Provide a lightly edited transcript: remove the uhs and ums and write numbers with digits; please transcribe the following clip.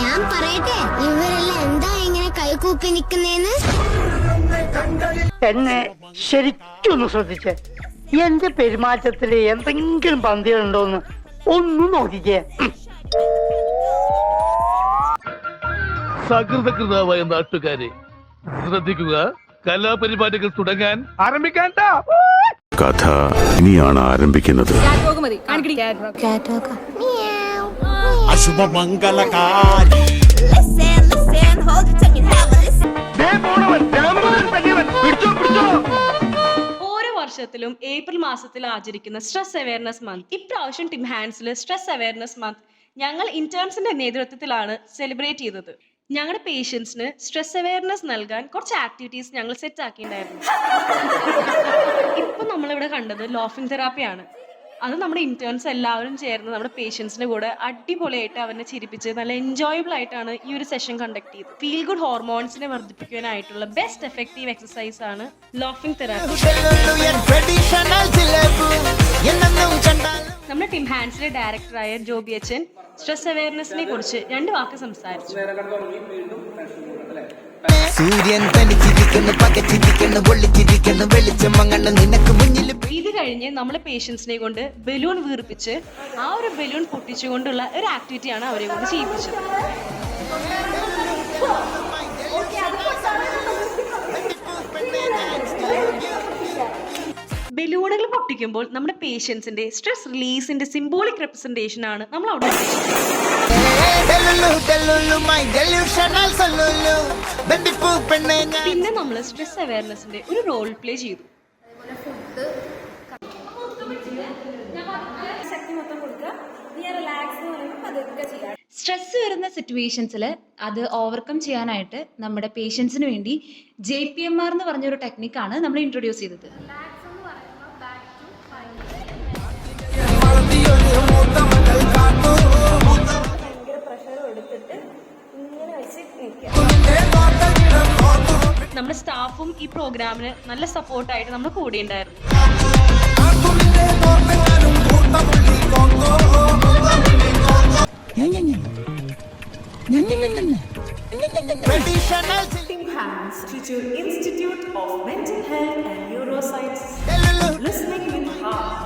ഞാൻ പറയട്ടെ, ഇവരെല്ലാം എന്താ ഇങ്ങനെ കൈകൂപ്പി നിക്കുന്നേന്ന്? എന്നെ ശരിക്കൊന്ന് ശ്രദ്ധിച്ചേ. എന്റെ പെരുമാറ്റത്തില് എന്തെങ്കിലും പന്തികളുണ്ടോന്ന് ഒന്ന് നോക്കിക്കേ. സകൃതകൃതാവായ നാട്ടുകാരെ ശ്രദ്ധിക്കുക, കലാപരിപാടികൾ തുടങ്ങാൻ ആരംഭിക്കാൻ. കഥ ഇനിയാണ് ആരംഭിക്കുന്നത്. അശുഭമംഗളകാരി ഓരോ വർഷത്തിലും ഏപ്രിൽ മാസത്തിൽ ആചരിക്കുന്ന സ്ട്രെസ് അവയർനെസ് മന്ത്. ഇപ്രാവശ്യം ടിം ഹാൻഡ്സിൽ സ്ട്രെസ് അവയർനെസ് മന്ത് ഞങ്ങൾ ഇന്റേൺസിന്റെ നേതൃത്വത്തിലാണ് സെലിബ്രേറ്റ് ചെയ്തത്. ഞങ്ങളുടെ പേഷ്യൻസിന് സ്ട്രെസ് അവയർനെസ് നൽകാൻ കുറച്ച് ആക്ടിവിറ്റീസ് ഞങ്ങൾ സെറ്റ് ആക്കിയിട്ടുണ്ടായിരുന്നു. ഇപ്പൊ നമ്മളിവിടെ കണ്ടത് ലോഫിംഗ് തെറാപ്പിയാണ്. അത് നമ്മുടെ ഇന്റേൺസ് എല്ലാവരും ചേർന്ന് നമ്മുടെ പേഷ്യൻസിന്റെ കൂടെ അടിപൊളിയായിട്ട് അവരെ ചിരിപ്പിച്ച് നല്ല എൻജോയബിൾ ആയിട്ടാണ് ഈ ഒരു സെഷൻ കണ്ടക്ട് ചെയ്തത്. ഫീൽ ഗുഡ് ഹോർമോൺസിനെ വർദ്ധിപ്പിക്കാനായിട്ടുള്ള ബെസ്റ്റ് എഫക്റ്റീവ് എക്സസൈസ് ആണ് ലോഫിംഗ് തെറാപ്പി. നമ്മുടെ ടിം ഹാൻഡ്സിലെ ഡയറക്ടറായ ജോബി അച്ഛൻ സ്ട്രെസ് അവയർനെസിനെ കുറിച്ച് 2 വാക്ക് സംസാരിച്ചു. സൂര്യൻ തനിച്ചിരിക്കുന്നു, പകച്ചിരിക്കുന്നു, പൊള്ളിച്ചിരിക്കുന്നു, വെളിച്ചം മങ്ങണ് നിനക്ക് മുന്നിൽ. ഇത് കഴിഞ്ഞ് നമ്മളെ പേഷ്യൻസിനെ കൊണ്ട് ബലൂൺ വീർപ്പിച്ച് ആ ഒരു ബലൂൺ പൊട്ടിച്ചുകൊണ്ടുള്ള ഒരു ആക്ടിവിറ്റിയാണ് അവരെ കൊണ്ട് ചെയ്യിപ്പിച്ചത്. ബലൂണുകൾ പൊട്ടിക്കുമ്പോൾ നമ്മുടെ പേഷ്യൻസിന്റെ സ്ട്രെസ് റിലീസിന്റെ സിംബോളിക് റെപ്രസെന്റേഷൻ ആണ് നമ്മൾ അവിടെ പിന്നെ നമ്മൾ സ്ട്രെസ് അവയർനെസിന്റെ ഒരു റോൾ പ്ലേ ചെയ്തു. സ്ട്രെസ് വരുന്ന സിറ്റുവേഷൻസിൽ അത് ഓവർകം ചെയ്യാനായിട്ട് നമ്മുടെ പേഷ്യൻസിന് വേണ്ടി JPMR എന്ന് പറഞ്ഞൊരു ടെക്നിക്കാണ് നമ്മൾ ഇൻട്രൊഡ്യൂസ് ചെയ്തത്. നമ്മുടെ സ്റ്റാഫും ഈ പ്രോഗ്രാമിന് നല്ല സപ്പോർട്ടായിട്ട് നമ്മൾ കൂടിയുണ്ടായിരുന്നു. Tim Hands, Future Institute of Mental Health and Neuroscience. Listening with heart.